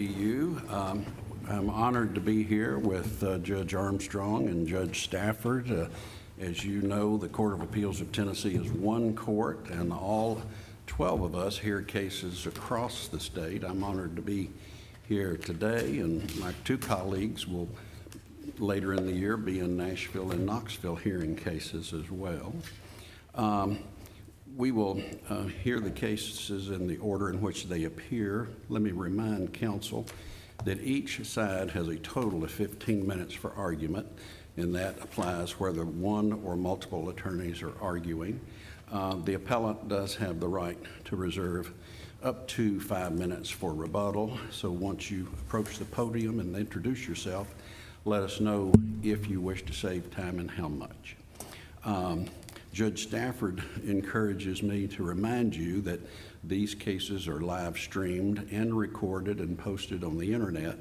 I'm honored to be here with Judge Armstrong and Judge Stafford. As you know, the Court of Appeals of Tennessee is one court, and all 12 of us hear cases across the state. I'm honored to be here today, and my two colleagues will later in the year be in Nashville and Knoxville hearing cases as well. We will hear the cases in the order in which they appear. Let me remind counsel that each side has a total of 15 minutes for argument, and that applies whether one or multiple attorneys are arguing. The appellant does have the right to reserve up to 5 minutes for rebuttal, so once you approach the podium and introduce yourself, let us know if you wish to save time and how much. Judge Stafford encourages me to remind you that these cases are live streamed and recorded and posted on the internet,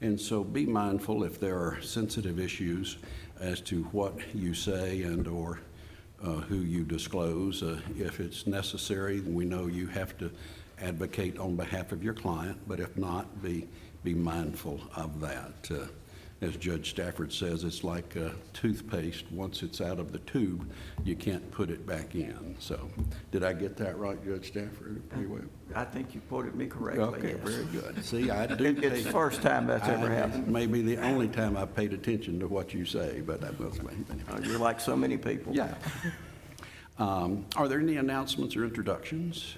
and so be mindful if there are sensitive issues as to what you say and or who you disclose. If it's necessary, we know you have to advocate on behalf of your client, but if not, be mindful of that. As Judge Stafford says, it's like toothpaste. Once it's out of the tube, you can't put it back in. So, did I get that right, Judge Stafford? Pretty well. I think you quoted me correctly. Okay, yes. Very good. See, I do. It's the first time that's ever happened. Maybe the only time I've paid attention to what you say, but that was me. You're like so many people. Yeah. Are there any announcements or introductions?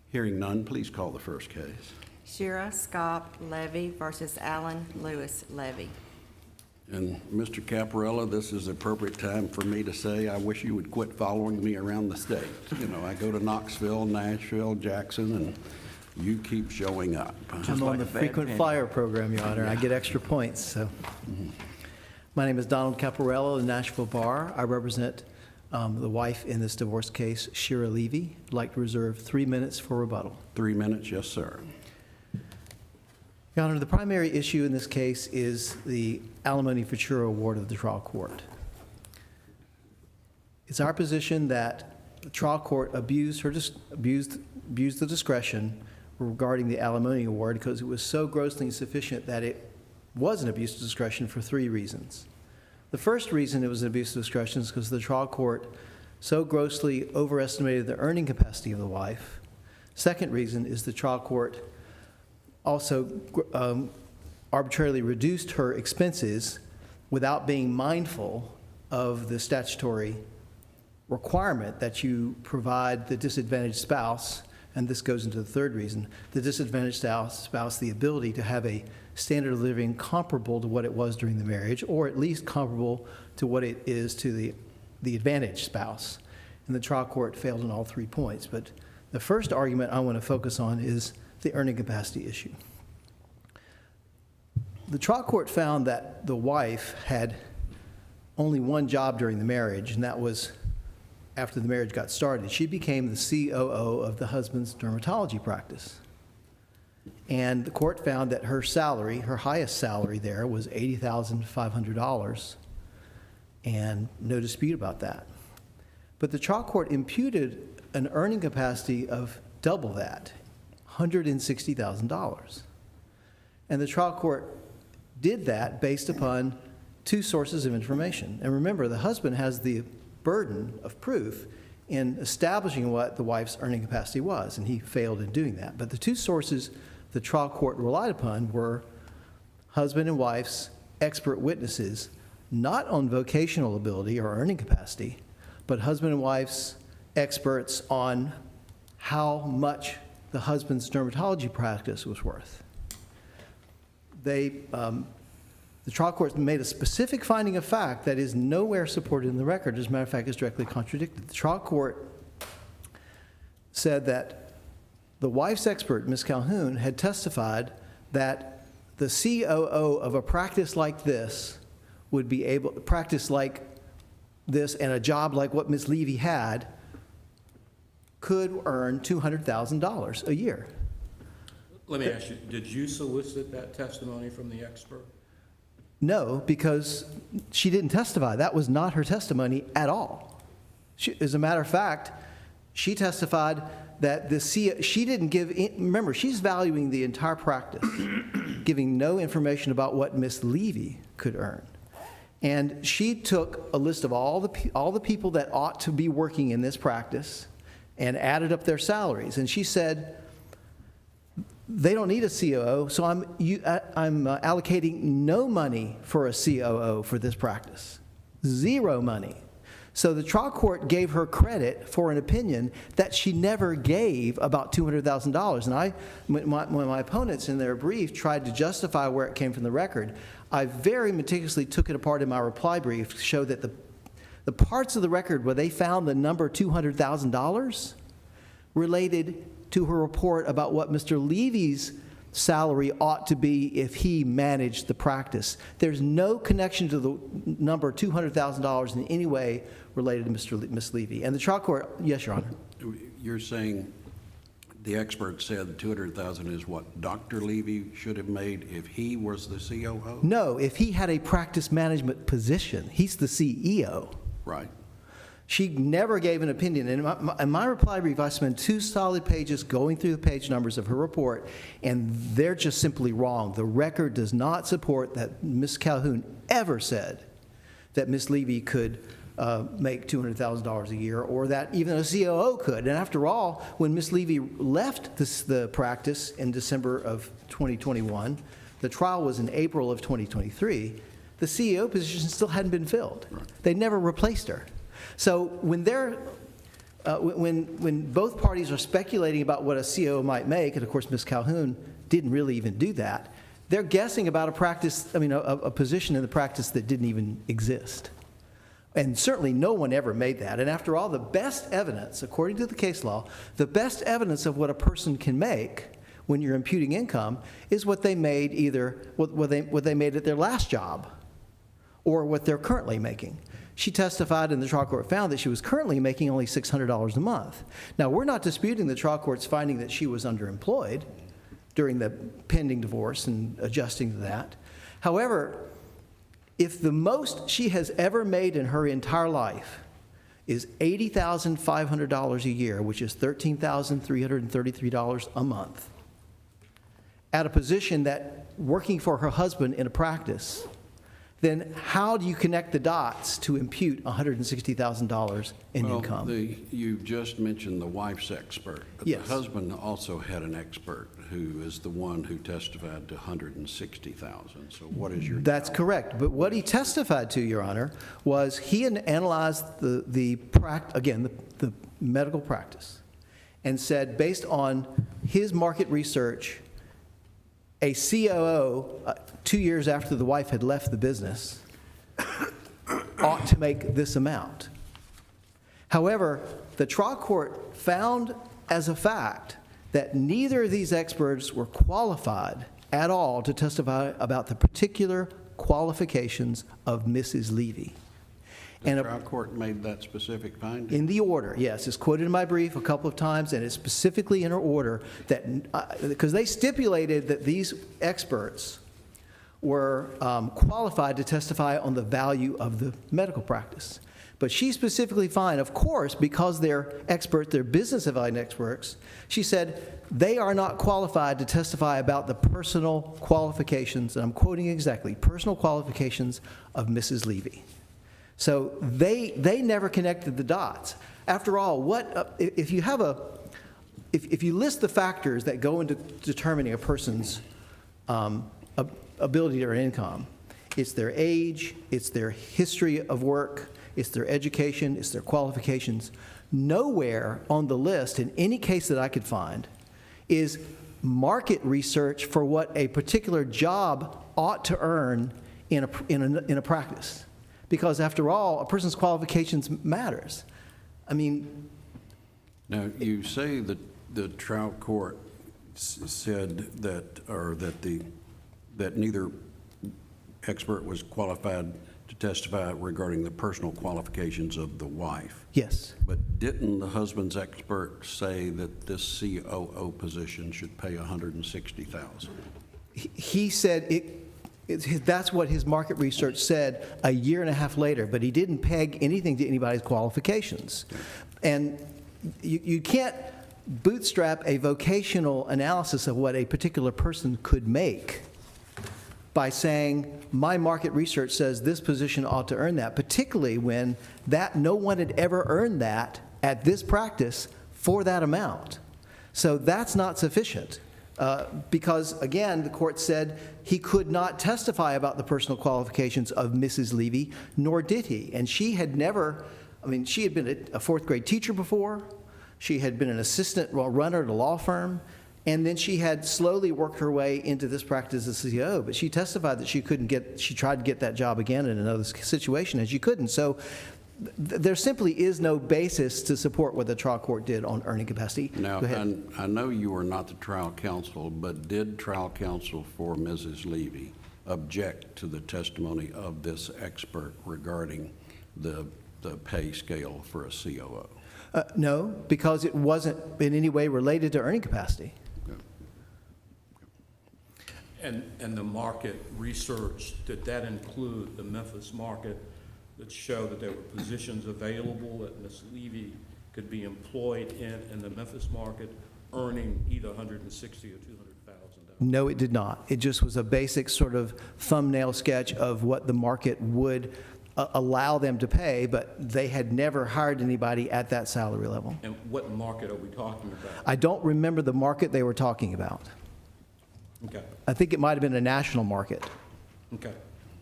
Hearing none, please call the first case. Shira, Skopp, Levy versus Allen, Lewis, Levy. And Mr. Caparella, this is the appropriate time for me to say I wish you would quit following me around the state. You know, I go to Knoxville, Nashville, Jackson, and you keep showing up. I'm on the frequent flyer program, Your Honor. I get extra points. So, My name is Donald Caparella of the Nashville Bar. I represent the wife in this divorce case, Shira Levy. I'd like to reserve 3 minutes for rebuttal. 3 minutes, yes, sir. Your Honor, the primary issue in this case is the alimony for Shira award of the trial court. It's our position that the trial court abused the discretion regarding the alimony award because it was so grossly insufficient that it was an abuse of discretion for 3 reasons. The first reason it was an abuse of discretion is because the trial court so grossly overestimated the earning capacity of the wife. Second reason is the trial court also arbitrarily reduced her expenses without being mindful of the statutory requirement that you provide the disadvantaged spouse, and this goes into the third reason, the disadvantaged spouse the ability to have a standard of living comparable to what it was during the marriage, or at least comparable to what it is to the advantaged spouse. And the trial court failed on all 3 points. But the first argument I want to focus on is the earning capacity issue. The trial court found that the wife had only one job during the marriage, and that was after the marriage got started. She became the COO of the husband's dermatology practice. And the court found that her salary, her highest salary there, was $80,500, and no dispute about that. But the trial court imputed an earning capacity of double that, $160,000. And the trial court did that based upon 2 sources of information. And remember, the husband has the burden of proof in establishing what the wife's earning capacity was, and he failed in doing that. But the 2 sources the trial court relied upon were husband and wife's expert witnesses, not on vocational ability or earning capacity, but husband and wife's experts on how much the husband's dermatology practice was worth. The trial court made a specific finding of fact that is nowhere supported in the record. As a matter of fact, it's directly contradicted. The trial court said that the wife's expert, Ms. Calhoun, had testified that the COO of a practice like this would be able to practice like this and a job like what Ms. Levy had could earn $200,000 a year. Let me ask you, did you solicit that testimony from the expert? No, because she didn't testify. That was not her testimony at all. As a matter of fact, She testified that she didn't give, remember, she's valuing the entire practice, giving no information about what Miss Levy could earn. And she took a list of all the people that ought to be working in this practice and added up their salaries. And she said, they don't need a COO, so I'm allocating no money for a COO for this practice. Zero money. So the trial court gave her credit for an opinion that she never gave about $200,000. And when my opponents in their brief tried to justify where it came from the record, I very meticulously took it apart in my reply brief to show that the parts of the record where they found the number $200,000 related to her report about what Mr. Levy's salary ought to be if he managed the practice. There's no connection to the number $200,000 in any way related to Miss Levy. And the trial court, yes, Your Honor. You're saying the expert said $200,000 is what Dr. Levy should have made if he was the COO? No, if he had a practice management position. He's the CEO. Right. She never gave an opinion. In my reply brief, I spent 2 solid pages going through the page numbers of her report, and they're just simply wrong. The record does not support that Ms. Calhoun ever said that Ms. Levy could make $200,000 a year, or that even a COO could. And after all, when Ms. Levy left the practice in December of 2021, the trial was in April of 2023, the CEO position still hadn't been filled. Right. They never replaced her. So when both parties are speculating about what a COO might make, and of course Ms. Calhoun didn't really even do that, they're guessing about a position in the practice that didn't even exist. And certainly no one ever made that. And after all, the best evidence, according to the case law, the best evidence of what a person can make when you're imputing income is what they made what they made at their last job or what they're currently making. She testified, and the trial court found that she was currently making only $600 a month. Now, we're not disputing the trial court's finding that she was underemployed during the pending divorce and adjusting to that. However, if the most she has ever made in her entire life is $80,500 a year, which is $13,333 a month, at a position that working for her husband in a practice, then how do you connect the dots to impute $160,000 in income? You just mentioned the wife's expert, but Yes. the husband also had an expert who is the one who testified to $160,000. So what is your That's doubt? correct. But what he testified to, Your Honor, was he analyzed the medical practice and said, based on his market research, a COO, 2 years after the wife had left the business, ought to make this amount. However, the trial court found as a fact that neither of these experts were qualified at all to testify about the particular qualifications of Mrs. Levy. The trial court made that specific finding? In the order, yes. It's quoted in my brief a couple of times, and it's specifically in her order that, because they stipulated that these experts were qualified to testify on the value of the medical practice. But she specifically found, of course, because they're experts, they're business evaluating experts, she said they are not qualified to testify about the personal qualifications, and I'm quoting exactly, personal qualifications of Mrs. Levy. So they never connected the dots. After all, if you list the factors that go into determining a person's ability or income, it's their age, it's their history of work, it's their education, it's their qualifications. Nowhere on the list, in any case that I could find, is market research for what a particular job ought to earn in a practice. Because after all, a person's qualifications matters. I mean... Now, you say that the trial court said that neither expert was qualified to testify regarding the personal qualifications of the wife. Yes. But didn't the husband's expert say that this COO position should pay $160,000? He said that's what his market research said a year and a half later, but he didn't peg anything to anybody's qualifications. And you can't bootstrap a vocational analysis of what a particular person could make by saying, my market research says this position ought to earn that, particularly when no one had ever earned that at this practice for that amount. So that's not sufficient. Because, again, the court said he could not testify about the personal qualifications of Mrs. Levy, nor did he. And she had never, she had been a fourth grade teacher before. She had been an assistant runner at a law firm. And then she had slowly worked her way into this practice as CEO. But she testified that she tried to get that job again in another situation, and she couldn't. So there simply is no basis to support what the trial court did on earning capacity. Now, Go ahead. I know you were not the trial counsel, but did trial counsel for Mrs. Levy object to the testimony of this expert regarding the pay scale for a COO? No, because it wasn't in any way related to earning capacity. And the market research, did that include the Memphis market that showed that there were positions available that Ms. Levy could be employed in the Memphis market, earning either $160,000 or $200,000? No, it did not. It just was a basic sort of thumbnail sketch of what the market would allow them to pay, but they had never hired anybody at that salary level. And what market are we talking about? I don't remember the market they were talking about. Okay, I think it might have been a national market. okay.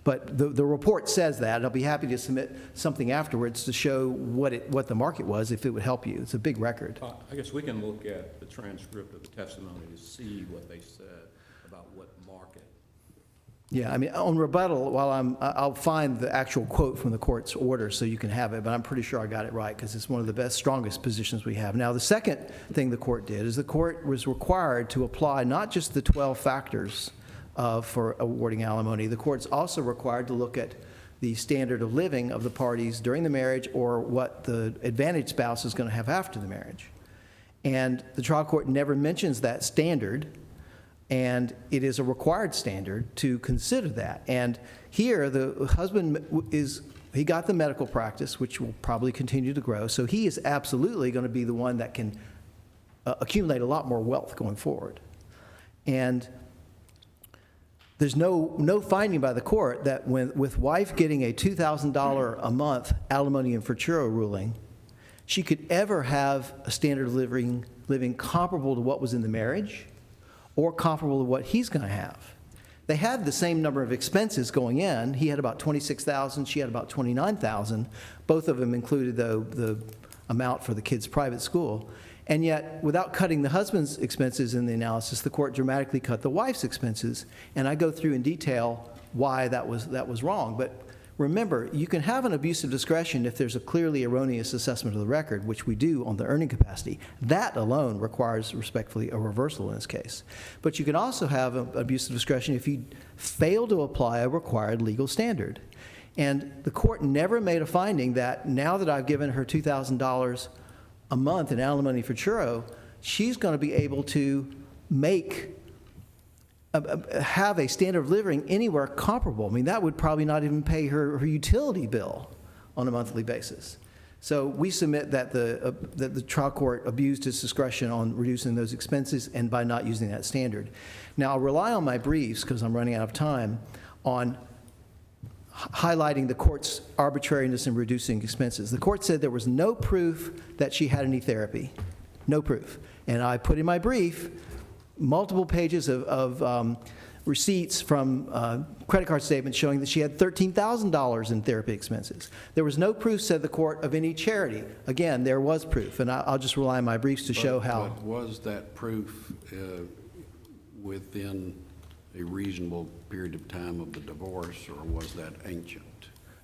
But the report says that, and I'll be happy to submit something afterwards to show what the market was, if it would help you. It's a big record. I guess we can look at the transcript of the testimony to see what they said about what market. Yeah, on rebuttal, I'll find the actual quote from the court's order so you can have it, but I'm pretty sure I got it right because it's one of the best, strongest positions we have. Now, the second thing the court did is the court was required to apply not just the 12 factors for awarding alimony. The court's also required to look at the standard of living of the parties during the marriage or what the advantaged spouse is going to have after the marriage. And the trial court never mentions that standard, and it is a required standard to consider that. And here, the husband he got the medical practice, which will probably continue to grow, so he is absolutely going to be the one that can accumulate a lot more wealth going forward. And there's no finding by the court that with wife getting a $2,000 a month alimony and forturo ruling, she could ever have a standard of living comparable to what was in the marriage or comparable to what he's going to have. They had the same number of expenses going in. He had about $26,000, she had about $29,000. Both of them included, though, the amount for the kids' private school. And yet, without cutting the husband's expenses in the analysis, the court dramatically cut the wife's expenses. And I go through in detail why that was wrong. But remember, you can have an abuse of discretion if there's a clearly erroneous assessment of the record, which we do on the earning capacity. That alone requires, respectfully, a reversal in this case. But you can also have an abuse of discretion if you fail to apply a required legal standard. And the court never made a finding that now that I've given her $2,000 a month in alimony for churro, she's going to be able to have a standard of living anywhere comparable. That would probably not even pay her utility bill on a monthly basis. So we submit that the trial court abused its discretion on reducing those expenses and by not using that standard. Now, I'll rely on my briefs, because I'm running out of time, on highlighting the court's arbitrariness in reducing expenses. The court said there was no proof that she had any therapy. No proof. And I put in my brief multiple pages of receipts from credit card statements showing that she had $13,000 in therapy expenses. There was no proof, said the court, of any charity. Again, there was proof, and I'll just rely on my briefs to show how. But was that proof within a reasonable period of time of the divorce, or was that ancient?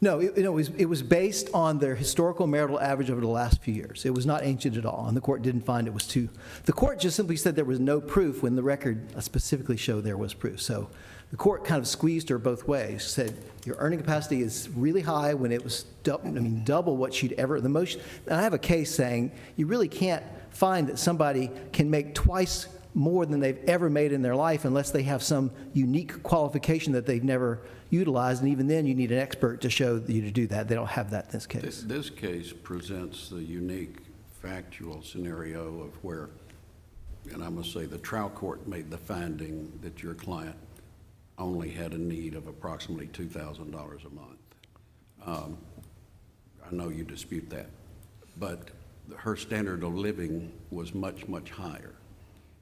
No, it was based on their historical marital average over the last few years. It was not ancient at all, and the court didn't find it was too. The court just simply said there was no proof when the record specifically showed there was proof. So the court kind of squeezed her both ways, said your earning capacity is really high when it was double what she'd ever, the most. And I have a case saying you really can't find that somebody can make twice more than they've ever made in their life unless they have some unique qualification that they've never utilized, and even then you need an expert to show you to do that. They don't have that in this case. This case presents the unique factual scenario of where, and I must say, the trial court made the finding that your client only had a need of approximately $2,000 a month. I know you dispute that, but her standard of living was much, much higher.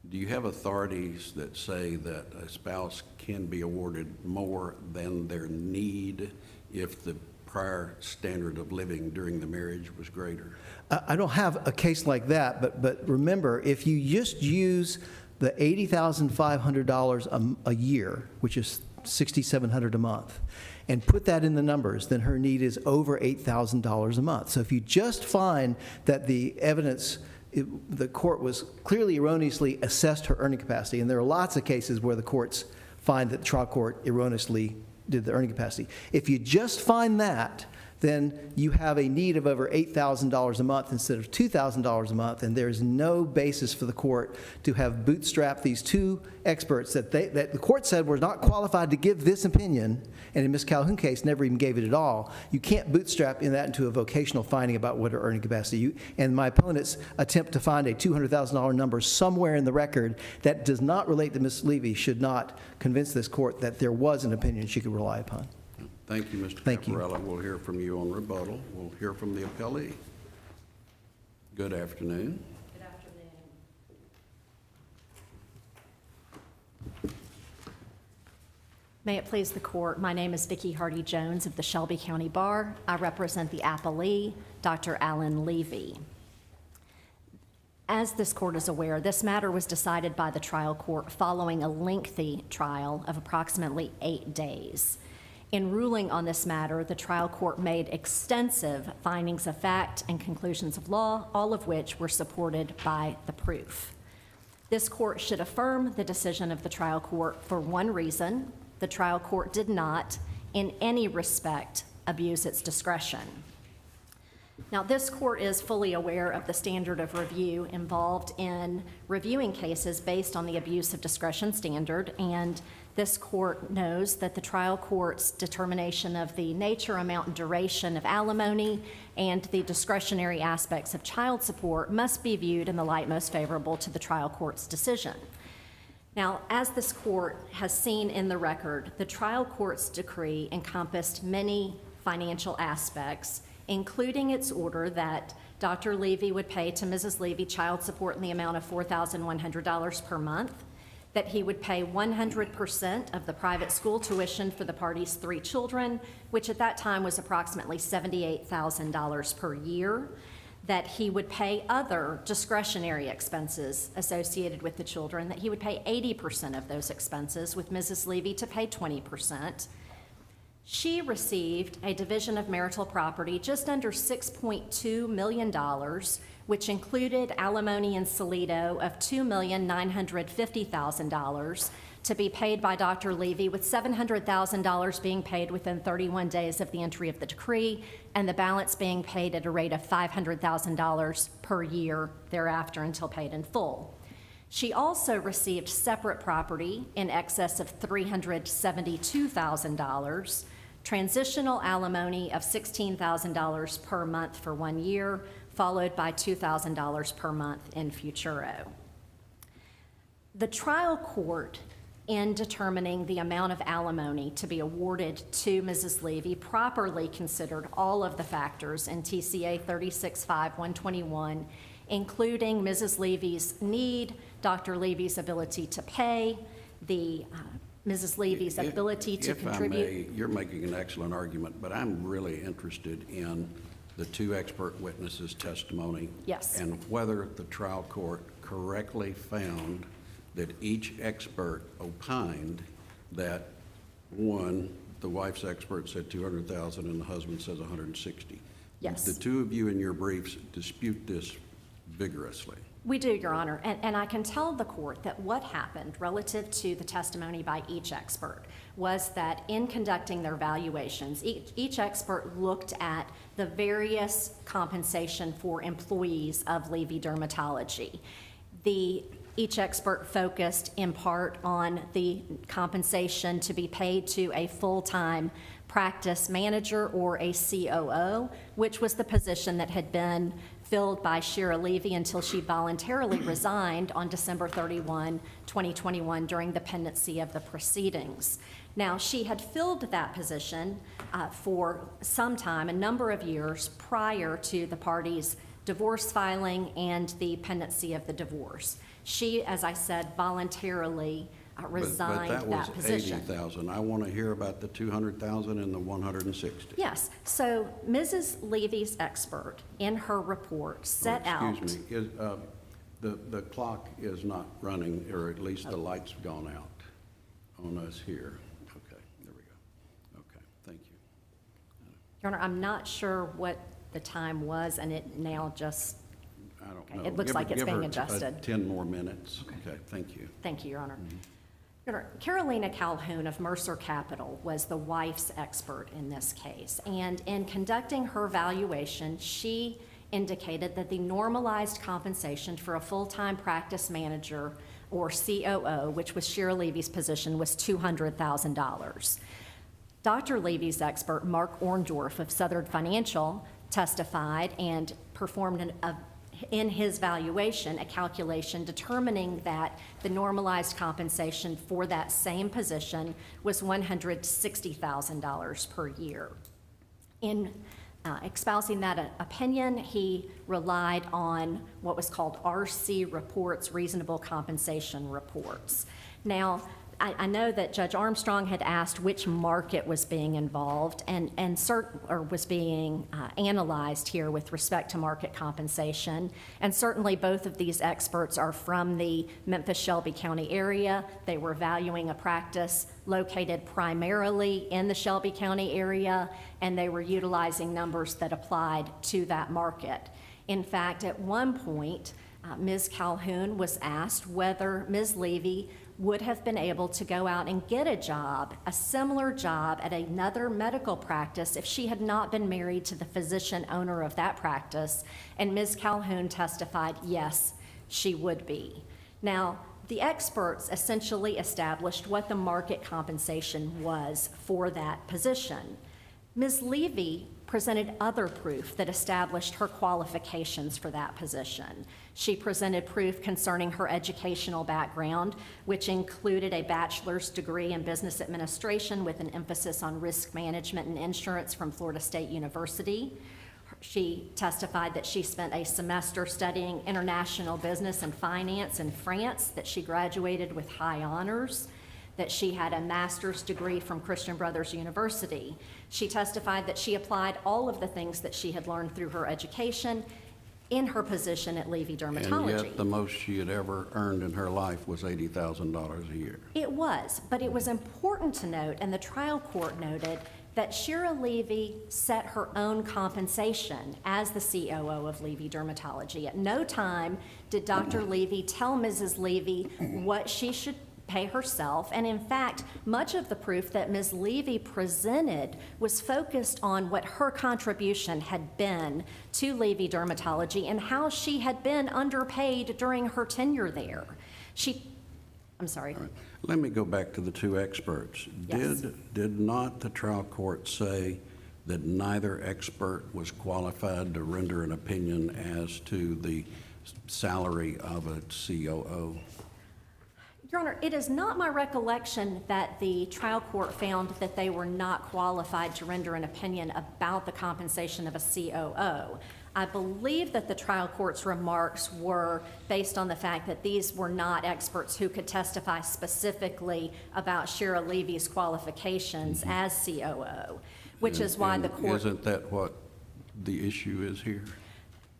Do you have authorities that say that a spouse can be awarded more than their need if the prior standard of living during the marriage was greater? I don't have a case like that, but remember, if you just use the $80,500 a year, which is $6,700 a month, and put that in the numbers, then her need is over $8,000 a month. So if you just find that the evidence, the court was clearly erroneously assessed her earning capacity, and there are lots of cases where the courts find that the trial court erroneously did the earning capacity. If you just find that, then you have a need of over $8,000 a month instead of $2,000 a month, and there's no basis for the court to have bootstrapped these two experts that the court said were not qualified to give this opinion, and in Ms. Calhoun's case, never even gave it at all. You can't bootstrap that into a vocational finding about what her earning capacity. And my opponents attempt to find a $200,000 number somewhere in the record that does not relate to Ms. Levy should not convince this court that there was an opinion she could rely upon. Thank you, Mr. Thank you. Caparella. We'll hear from you on rebuttal. We'll hear from the appellee. Good afternoon. Good afternoon. May it please the court, my name is Vicki Hardy-Jones of the Shelby County Bar. I represent the appellee, Dr. Alan Levy. As this court is aware, this matter was decided by the trial court following a lengthy trial of approximately 8 days. In ruling on this matter, the trial court made extensive findings of fact and conclusions of law, all of which were supported by the proof. This court should affirm the decision of the trial court for one reason: the trial court did not, in any respect, abuse its discretion. Now, this court is fully aware of the standard of review involved in reviewing cases based on the abuse of discretion standard, and this court knows that the trial court's determination of the nature, amount, and duration of alimony and the discretionary aspects of child support must be viewed in the light most favorable to the trial court's decision. Now, as this court has seen in the record, the trial court's decree encompassed many financial aspects, including its order that Dr. Levy would pay to Mrs. Levy child support in the amount of $4,100 per month, that he would pay 100% of the private school tuition for the party's 3 children, which at that time was approximately $78,000 per year, that he would pay other discretionary expenses associated with the children, that he would pay 80% of those expenses, with Mrs. Levy to pay 20%. She received a division of marital property just under $6.2 million, which included alimony and solido of $2,950,000 to be paid by Dr. Levy, with $700,000 being paid within 31 days of the entry of the decree, and the balance being paid at a rate of $500,000 per year thereafter until paid in full. She also received separate property in excess of $372,000, transitional alimony of $16,000 per month for 1 year, followed by $2,000 per month in futuro. The trial court, in determining the amount of alimony to be awarded to Mrs. Levy, properly considered all of the factors in TCA 36-5-121, including Mrs. Levy's need, Dr. Levy's ability to pay, Mrs. Levy's ability to contribute. If I may, you're making an excellent argument, but I'm really interested in the 2 expert witnesses' testimony. Yes. And whether the trial court correctly found that each expert opined that, one, the wife's expert said $200,000 and the husband says $160,000. Yes. The 2 of you in your briefs dispute this vigorously. We do, Your Honor, and I can tell the court that what happened relative to the testimony by each expert was that in conducting their valuations, each expert looked at the various compensation for employees of Levy Dermatology. Each expert focused in part on the compensation to be paid to a full-time practice manager or a COO, which was the position that had been filled by Shira Levy until she voluntarily resigned on December 31, 2021, during the pendency of the proceedings. Now, she had filled that position for some time, a number of years prior to the parties' divorce filing and the pendency of the divorce. She, as I said, voluntarily resigned that But position. that was 80,000. I want to hear about the 200,000 and the 160. Yes, so Mrs. Levy's expert in her report set out. Excuse me, the clock is not running, or at least the light's gone out on us here. Okay, there we go. Okay, thank you. Your Honor, I'm not sure what the time was, and it now just, I don't Okay, know. it looks Give like her- it's give being her, adjusted. 10 more minutes. Okay, thank you. thank you, Your Honor. Your Honor, Carolina Calhoun of Mercer Capital was the wife's expert in this case, and in conducting her valuation, she indicated that the normalized compensation for a full-time practice manager, or COO, which was Shira Levy's position, was $200,000. Dr. Levy's expert, Mark Orndorff of Southern Financial, testified and performed in his valuation a calculation determining that the normalized compensation for that same position was $160,000 per year. In espousing that opinion, he relied on what was called RC reports, reasonable compensation reports. Now, I know that Judge Armstrong had asked which market was being involved and was being analyzed here with respect to market compensation. And certainly both of these experts are from the Memphis-Shelby County area. They were valuing a practice located primarily in the Shelby County area, and they were utilizing numbers that applied to that market. In fact, at one point, Ms. Calhoun was asked whether Ms. Levy would have been able to go out and get a job, a similar job at another medical practice if she had not been married to the physician owner of that practice. And Ms. Calhoun testified, yes, she would be. Now, the experts essentially established what the market compensation was for that position. Ms. Levy presented other proof that established her qualifications for that position. She presented proof concerning her educational background, which included a bachelor's degree in business administration with an emphasis on risk management and insurance from Florida State University. She testified that she spent a semester studying international business and finance in France, that she graduated with high honors, that she had a master's degree from Christian Brothers University. She testified that she applied all of the things that she had learned through her education in her position at Levy Dermatology. And yet, the most she had ever earned in her life was $80,000 a year. It was, but it was important to note, and the trial court noted, that Shira Levy set her own compensation as the COO of Levy Dermatology. At no time did Dr. Levy tell Mrs. Levy what she should pay herself, and in fact, much of the proof that Ms. Levy presented was focused on what her contribution had been to Levy Dermatology and how she had been underpaid during her tenure there. I'm sorry. All right. Let me go back to the two experts. Yes. Did not the trial court say that neither expert was qualified to render an opinion as to the salary of a COO? Your Honor, it is not my recollection that the trial court found that they were not qualified to render an opinion about the compensation of a COO. I believe that the trial court's remarks were based on the fact that these were not experts who could testify specifically about Shira Levy's qualifications as COO, which is why the court... Isn't that what the issue is here?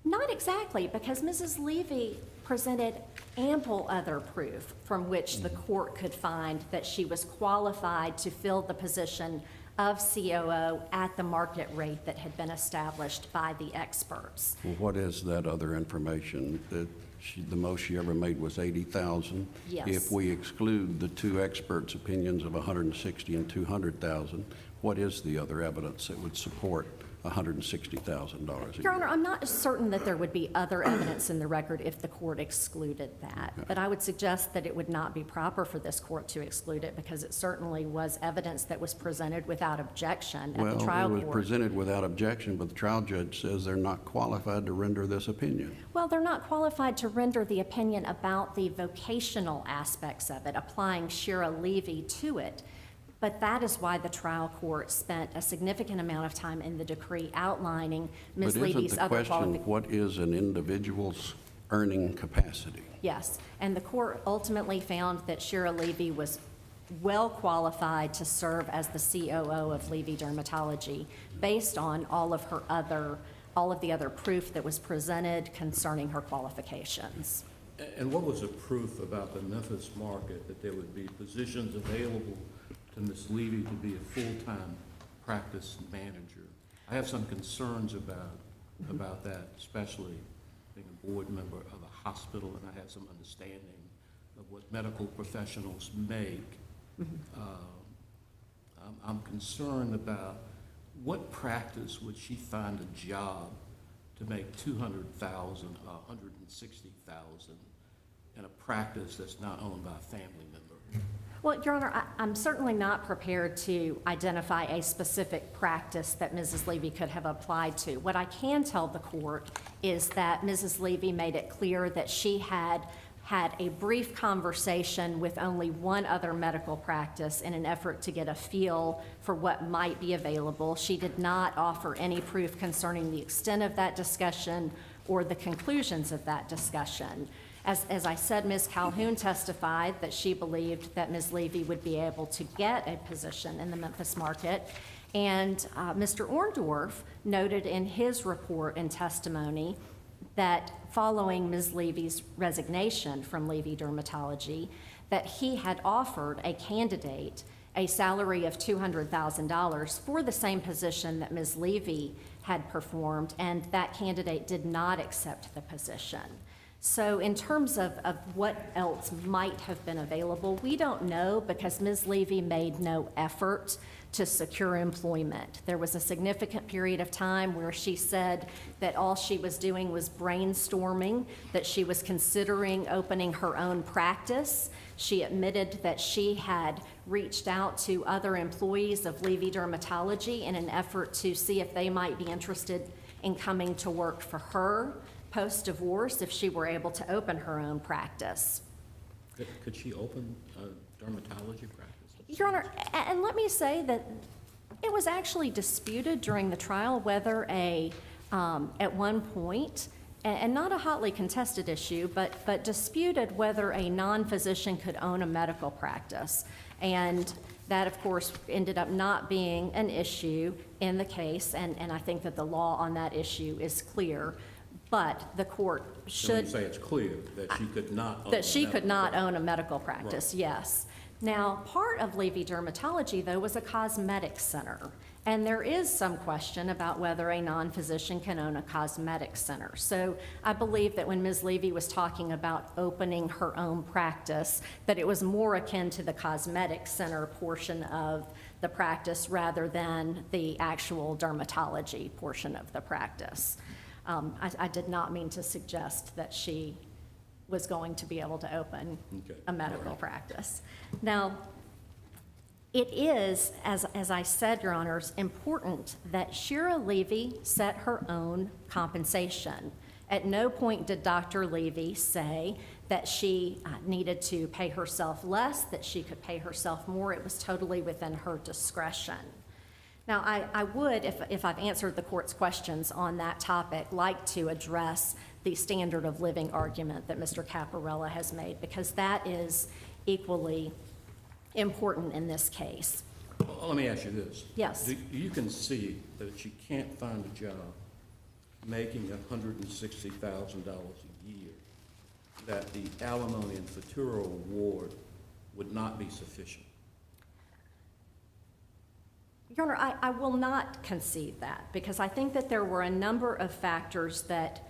Not exactly, because Mrs. Levy presented ample other proof from which the court could find that she was qualified to fill the position of COO at the market rate that had been established by the experts. Well, what is that other information? That the most she ever made was $80,000? Yes. If we exclude the two experts' opinions of $160,000 and $200,000, what is the other evidence that would support $160,000 a Your year. Honor, I'm not certain that there would be other evidence in the record if the court excluded that. But I would suggest that it would not be proper for this court to exclude it because it certainly was evidence that was presented without objection at the trial Well, it was court. presented without objection, but the trial judge says they're not qualified to render this opinion. Well, they're not qualified to render the opinion about the vocational aspects of it, applying Shira Levy to it. But that is why the trial court spent a significant amount of time in the decree outlining Ms. Levy's other But isn't the question, what is an individual's earning capacity? Yes, and the court ultimately found that Shira Levy was well qualified to serve as the COO of Levy Dermatology based on all of the other proof that was presented concerning her qualifications. And what was the proof about the Memphis market, that there would be positions available to Ms. Levy to be a full-time practice manager? I have some concerns about that, especially being a board member of a hospital, and I have some understanding of what medical professionals make. I'm concerned about what practice would she find a job to make $200,000 or $160,000 in a practice that's not owned by a family member? Well, Your Honor, I'm certainly not prepared to identify a specific practice that Mrs. Levy could have applied to. What I can tell the court is that Mrs. Levy made it clear that she had a brief conversation with only one other medical practice in an effort to get a feel for what might be available. She did not offer any proof concerning the extent of that discussion or the conclusions of that discussion. As I said, Ms. Calhoun testified that she believed that Ms. Levy would be able to get a position in the Memphis market. And Mr. Orndorff noted in his report and testimony that following Ms. Levy's resignation from Levy Dermatology, that he had offered a candidate a salary of $200,000 for the same position that Ms. Levy had performed, and that candidate did not accept the position. So in terms of what else might have been available, we don't know because Ms. Levy made no effort to secure employment. There was a significant period of time where she said that all she was doing was brainstorming, that she was considering opening her own practice. She admitted that she had reached out to other employees of Levy Dermatology in an effort to see if they might be interested in coming to work for her post-divorce if she were able to open her own practice. Could she open a dermatology practice? Your Honor, and let me say that it was actually disputed during the trial whether at one point, and not a hotly contested issue, but disputed whether a non-physician could own a medical practice. And that, of course, ended up not being an issue in the case, and I think that the law on that issue is clear. But the court So when should. you say it's clear that she could not own That she could not medical own a medical practice, Right. yes. Now, part of Levy Dermatology, though, was a cosmetic center. And there is some question about whether a non-physician can own a cosmetic center. So I believe that when Ms. Levy was talking about opening her own practice, that it was more akin to the cosmetic center portion of the practice rather than the actual dermatology portion of the practice. I did not mean to suggest that she was going to be able to open Okay. a medical All right. practice. Now, it is, as I said, Your Honors, important that Shira Levy set her own compensation. At no point did Dr. Levy say that she needed to pay herself less, that she could pay herself more. It was totally within her discretion. Now, I would, if I've answered the court's questions on that topic, like to address the standard of living argument that Mr. Caparella has made, because that is equally important in this case. Well, let me ask you this. Yes. Do you concede that if she can't find a job making $160,000 a year, that the alimony and futuro award would not be sufficient? Your Honor, I will not concede that, because I think that there were a number of factors that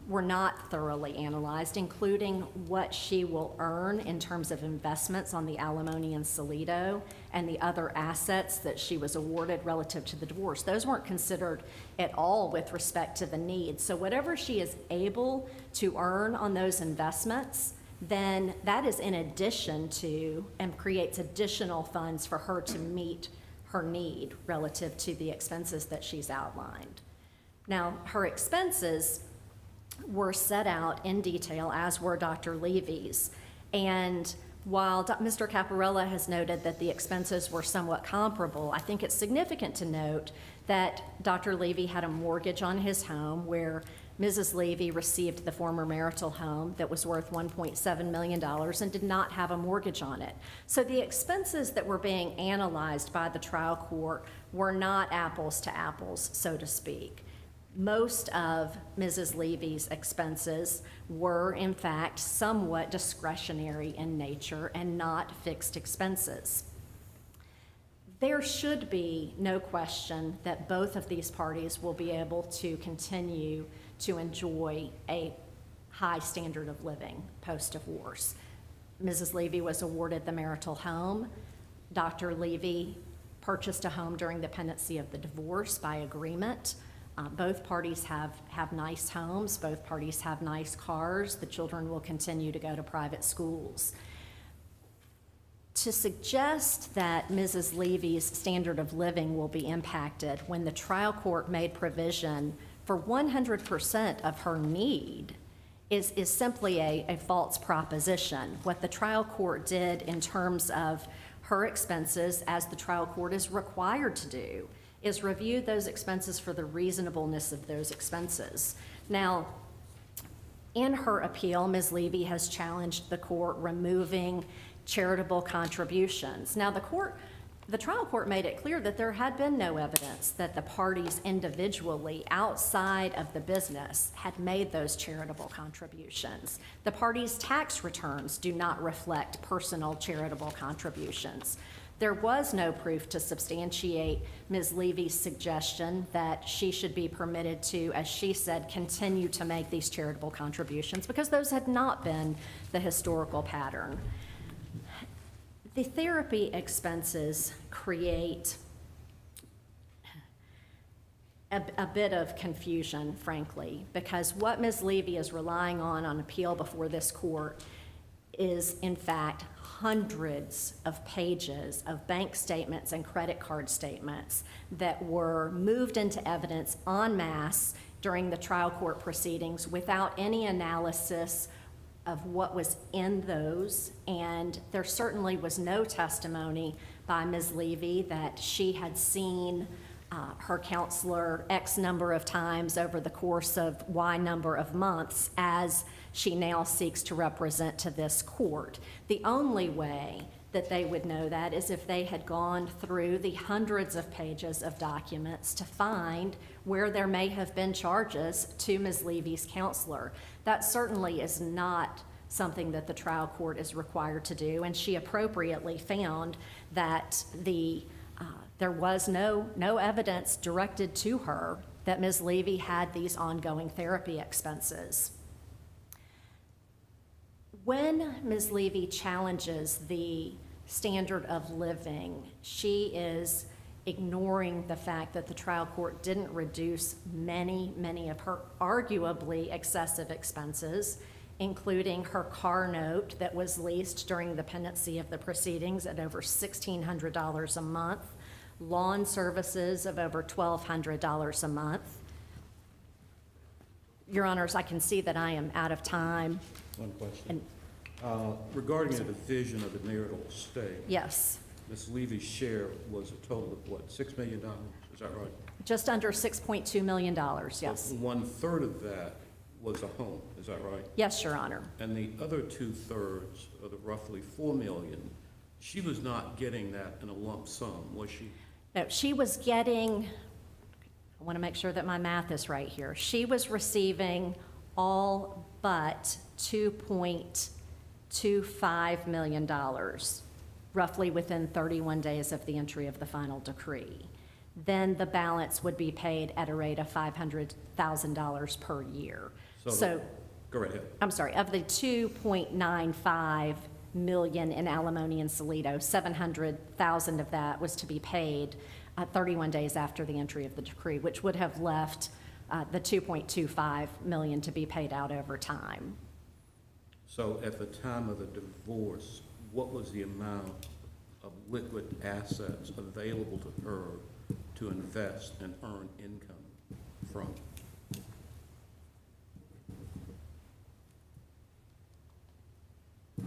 were not thoroughly analyzed, including what she will earn in terms of investments on the alimony and Solido and the other assets that she was awarded relative to the divorce. Those weren't considered at all with respect to the needs. So whatever she is able to earn on those investments, then that is in addition to and creates additional funds for her to meet her need relative to the expenses that she's outlined. Now, her expenses were set out in detail, as were Dr. Levy's. And while Mr. Caparella has noted that the expenses were somewhat comparable, I think it's significant to note that Dr. Levy had a mortgage on his home where Mrs. Levy received the former marital home that was worth $1.7 million and did not have a mortgage on it. So the expenses that were being analyzed by the trial court were not apples to apples, so to speak. Most of Mrs. Levy's expenses were, in fact, somewhat discretionary in nature and not fixed expenses. There should be no question that both of these parties will be able to continue to enjoy a high standard of living post-divorce. Mrs. Levy was awarded the marital home. Dr. Levy purchased a home during the pendency of the divorce by agreement. Both parties have nice homes. Both parties have nice cars. The children will continue to go to private schools. To suggest that Mrs. Levy's standard of living will be impacted when the trial court made provision for 100% of her need is simply a false proposition. What the trial court did in terms of her expenses, as the trial court is required to do, is review those expenses for the reasonableness of those expenses. Now, in her appeal, Ms. Levy has challenged the court removing charitable contributions. Now, the trial court made it clear that there had been no evidence that the parties individually outside of the business had made those charitable contributions. The parties' tax returns do not reflect personal charitable contributions. There was no proof to substantiate Ms. Levy's suggestion that she should be permitted to, as she said, continue to make these charitable contributions because those had not been the historical pattern. The therapy expenses create a bit of confusion, frankly, because what Ms. Levy is relying on appeal before this court is, in fact, hundreds of pages of bank statements and credit card statements that were moved into evidence en masse during the trial court proceedings without any analysis of what was in those, and there certainly was no testimony by Ms. Levy that she had seen her counselor X number of times over the course of Y number of months as she now seeks to represent to this court. The only way that they would know that is if they had gone through the hundreds of pages of documents to find where there may have been charges to Ms. Levy's counselor. That certainly is not something that the trial court is required to do, and she appropriately found that there was no evidence directed to her that Ms. Levy had these ongoing therapy expenses. When Ms. Levy challenges the standard of living, she is ignoring the fact that the trial court didn't reduce many of her arguably excessive expenses, including her car note that was leased during the pendency of the proceedings at over $1,600 a month, lawn services of over $1,200 a month. Your Honors, I can see that I am out of time. One question. Regarding the division of the marital estate. Yes, Ms. Levy's share was a total of what, $6 million? Is that right? just under $6.2 million, yes. 1/3 of that was a home, is that right? Yes, Your Honor. And the other 2/3 of the roughly $4 million, she was not getting that in a lump sum, was she? No, she was getting, I want to make sure that my math is right here. She was receiving all but $2.25 million, roughly within 31 days of the entry of the final decree. then the balance would be paid at a rate of $500,000 per year. So, Go right ahead. I'm sorry, of the $2.95 million in alimony and Salido, $700,000 of that was to be paid 31 days after the entry of the decree, which would have left the $2.25 million to be paid out over time. So at the time of the divorce, what was the amount of liquid assets available to her to invest and earn income from? I'm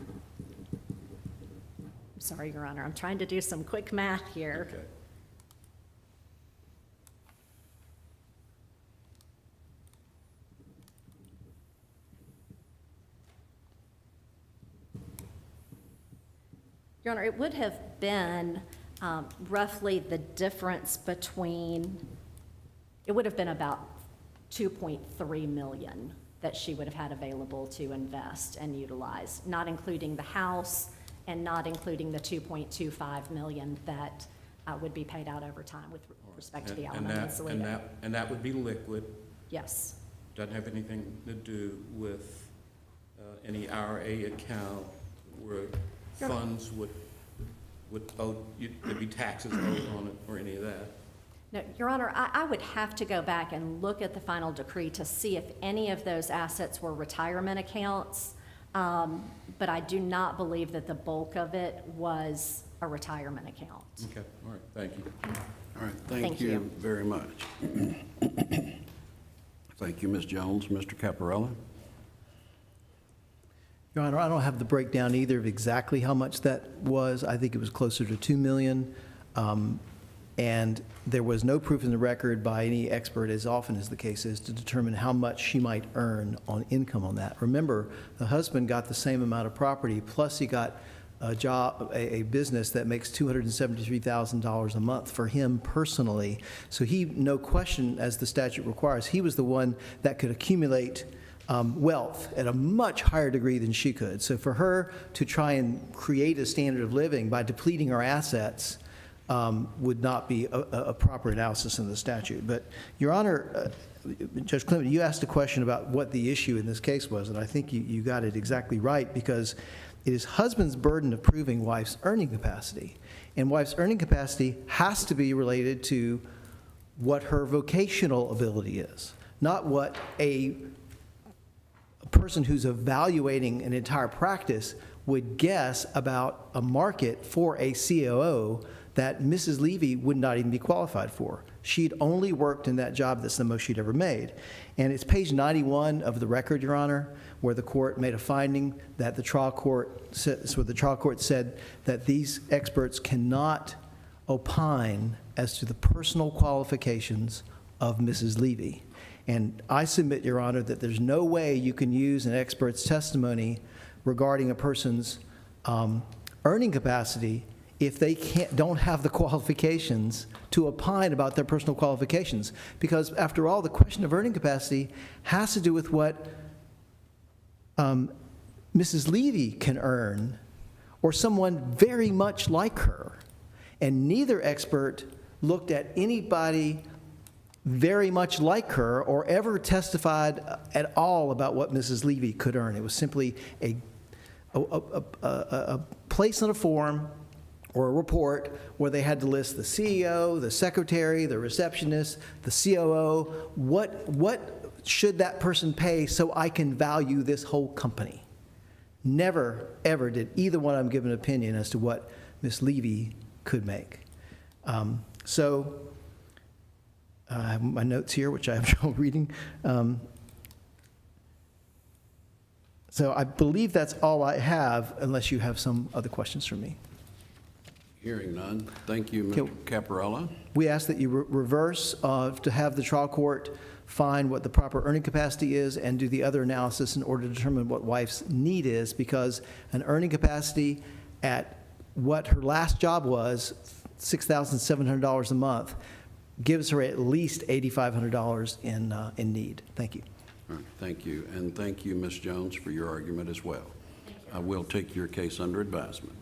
sorry, Your Honor, I'm trying to do some quick math here. Okay. Your Honor, it would have been roughly the difference between, it would have been about $2.3 million that she would have had available to invest and utilize, not including the house and not including the $2.25 million that would be paid out over time with respect to the alimony and Salido. And that would be liquid, Yes. doesn't have anything to do with any IRA account where funds would owe, there'd be taxes owed on it or any of that? No, Your Honor, I would have to go back and look at the final decree to see if any of those assets were retirement accounts, but I do not believe that the bulk of it was a retirement account. Okay, all right, thank you. All right, Thank thank you. you very much. Thank you, Ms. Jones. Mr. Caparella? Your Honor, I don't have the breakdown either of exactly how much that was. I think it was closer to $2 million. And there was no proof in the record by any expert, as often as the case is, to determine how much she might earn on income on that. Remember, the husband got the same amount of property, plus he got a job, a business that makes $273,000 a month for him personally. So he, no question, as the statute requires, he was the one that could accumulate wealth at a much higher degree than she could. So for her to try and create a standard of living by depleting her assets would not be a proper analysis in the statute. But, Your Honor, Judge Clement, you asked a question about what the issue in this case was, and I think you got it exactly right, because it is husband's burden of proving wife's earning capacity. And wife's earning capacity has to be related to what her vocational ability is, not what a person who's evaluating an entire practice would guess about a market for a COO that Mrs. Levy would not even be qualified for. She'd only worked in that job. That's the most she'd ever made. And it's page 91 of the record, Your Honor, where the court made a finding that the trial court said that these experts cannot opine as to the personal qualifications of Mrs. Levy. And I submit, Your Honor, that there's no way you can use an expert's testimony regarding a person's earning capacity if they don't have the qualifications to opine about their personal qualifications. Because after all, the question of earning capacity has to do with what Mrs. Levy can earn, or someone very much like her. And neither expert looked at anybody very much like her or ever testified at all about what Mrs. Levy could earn. It was simply a place on a form or a report where they had to list the CEO, the secretary, the receptionist, the COO. What should that person pay so I can value this whole company? Never, ever did either one of them give an opinion as to what Ms. Levy could make. I have my notes here, which I have trouble reading. So I believe that's all I have, unless you have some other questions for me. Hearing none. Thank you, Mr. Caparella. We ask that you reverse to have the trial court find what the proper earning capacity is and do the other analysis in order to determine what wife's need is, because an earning capacity at what her last job was, $6,700 a month, gives her at least $8,500 in need. Thank you. All right, thank you. And thank you, Ms. Jones, for your argument as well. I will take your case under advisement.